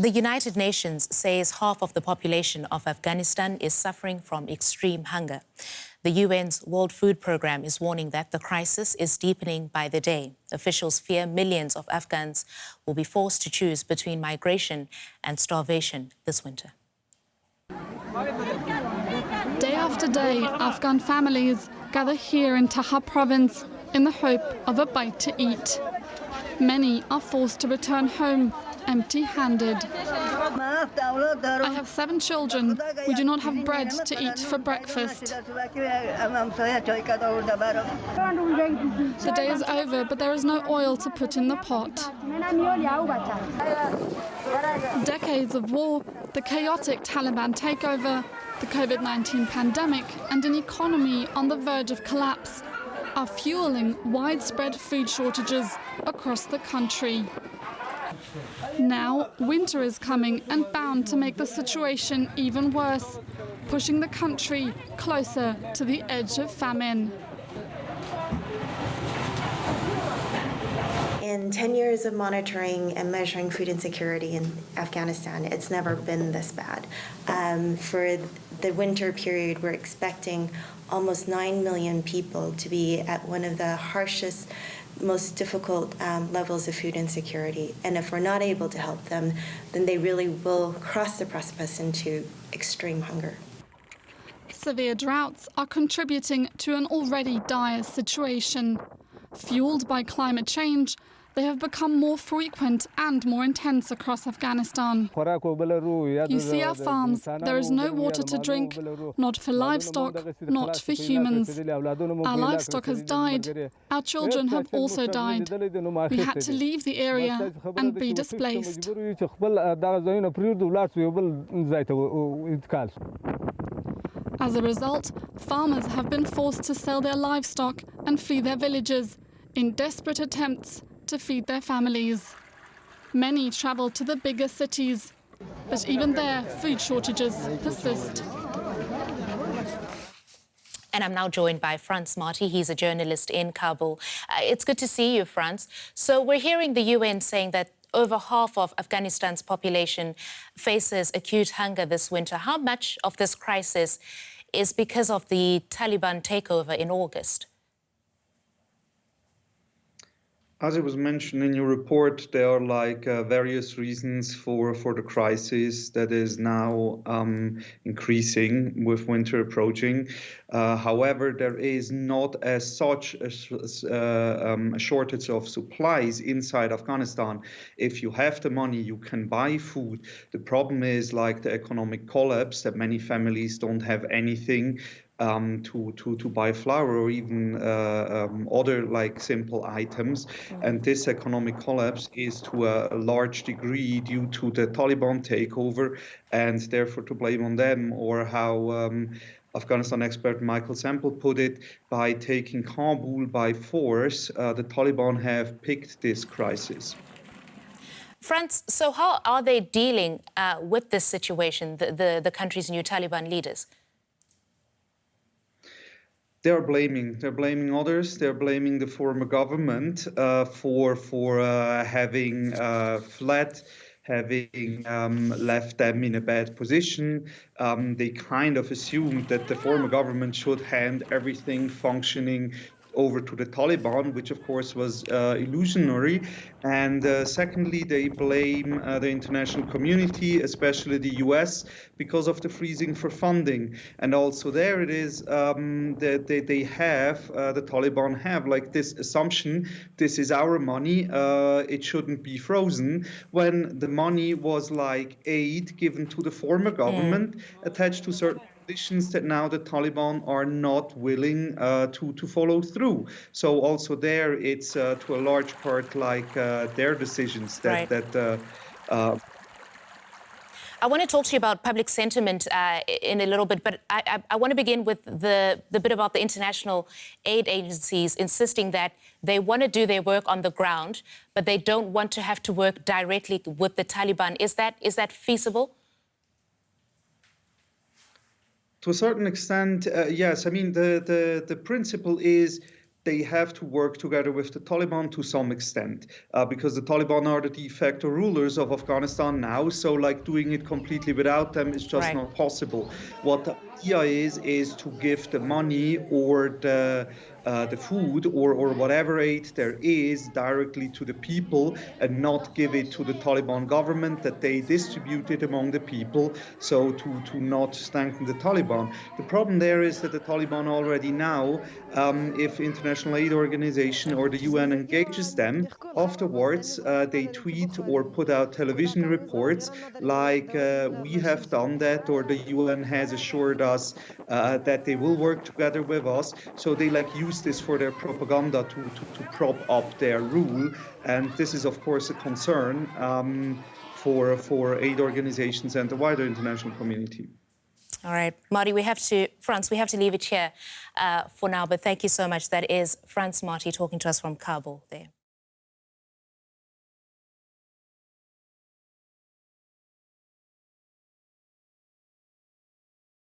The United Nations says half of the population of Afghanistan is suffering from extreme hunger. The UN's World Food Programme is warning that the crisis is deepening by the day. Officials fear millions of Afghans will be forced to choose between migration and starvation this winter. Day after day, Afghan families gather here in Taha province in the hope of a bite to eat. Many are forced to return home empty-handed. I have 7 children. We do not have bread to eat for breakfast. The day is over, but there is no oil to put in the pot. Decades of war, the chaotic Taliban takeover, the COVID-19 pandemic, and an economy on the verge of collapse are fueling widespread food shortages across the country. Now, winter is coming and bound to make the situation even worse, pushing the country closer to the edge of famine. In 10 years of monitoring and measuring food insecurity in Afghanistan, it's never been this bad. For the winter period, we're expecting almost 9 million people to be at one of the harshest, most difficult levels of food insecurity. And if we're not able to help them, then they really will cross the precipice into extreme hunger. Severe droughts are contributing to an already dire situation. Fueled by climate change, they have become more frequent and more intense across Afghanistan. You see our farms. There is no water to drink, not for livestock, not for humans. Our livestock has died. Our children have also died. We had to leave the area and be displaced. As a result, farmers have been forced to sell their livestock and flee their villages in desperate attempts to feed their families. Many travel to the bigger cities, but even there, food shortages persist. And I'm now joined by Frans Marty. He's a journalist in Kabul. It's good to see you, Frans. So we're hearing the UN saying that over half of Afghanistan's population faces acute hunger this winter. How much of this crisis is because of the Taliban takeover in August? As it was mentioned in your report, there are various reasons for the crisis that is now increasing with winter approaching. However, there is not as such a shortage of supplies inside Afghanistan. If you have the money, you can buy food. The problem is the economic collapse, that many families don't have anything to buy flour or even other simple items. And this economic collapse is to a large degree due to the Taliban takeover, and therefore to blame on them, or how Afghanistan expert Michael Semple put it, by taking Kabul by force, the Taliban have picked this crisis. Frans, so how are they dealing with this situation, the country's new Taliban leaders? They're blaming others. They're blaming the former government for having fled, having left them in a bad position. They kind of assumed that the former government should hand everything functioning over to the Taliban, which of course was illusionary. And secondly, they blame the international community, especially the US, because of the freezing for funding. And also there it is that the Taliban have this assumption, this is our money, it shouldn't be frozen, when the money was aid given to the former government attached to certain conditions that now the Taliban are not willing to follow through. So also there, it's to a large part their decisions that. Right. I want to talk to you about public sentiment in a little bit, but I want to begin with the bit about the international aid agencies insisting that they want to do their work on the ground, but they don't want to have to work directly with the Taliban. Is that feasible? To a certain extent, yes. I mean, the principle is they have to work together with the Taliban to some extent, because the Taliban are the de facto rulers of Afghanistan now. So like doing it completely without them is just not possible. What the idea is to give the money or the food or whatever aid there is directly to the people and not give it to the Taliban government, that they distribute it among the people, so to not strengthen the Taliban. The problem there is that the Taliban already now, if international aid organization or the UN engages them, afterwards they tweet or put out television reports like we have done that, or the UN has assured us that they will work together with us. So they like use this for their propaganda to prop up their rule. And this is, of course, a concern for aid organizations and the wider international community. All right, Marty, Frans, we have to leave it here for now, but thank you so much. That is Frans Marty talking to us from Kabul there.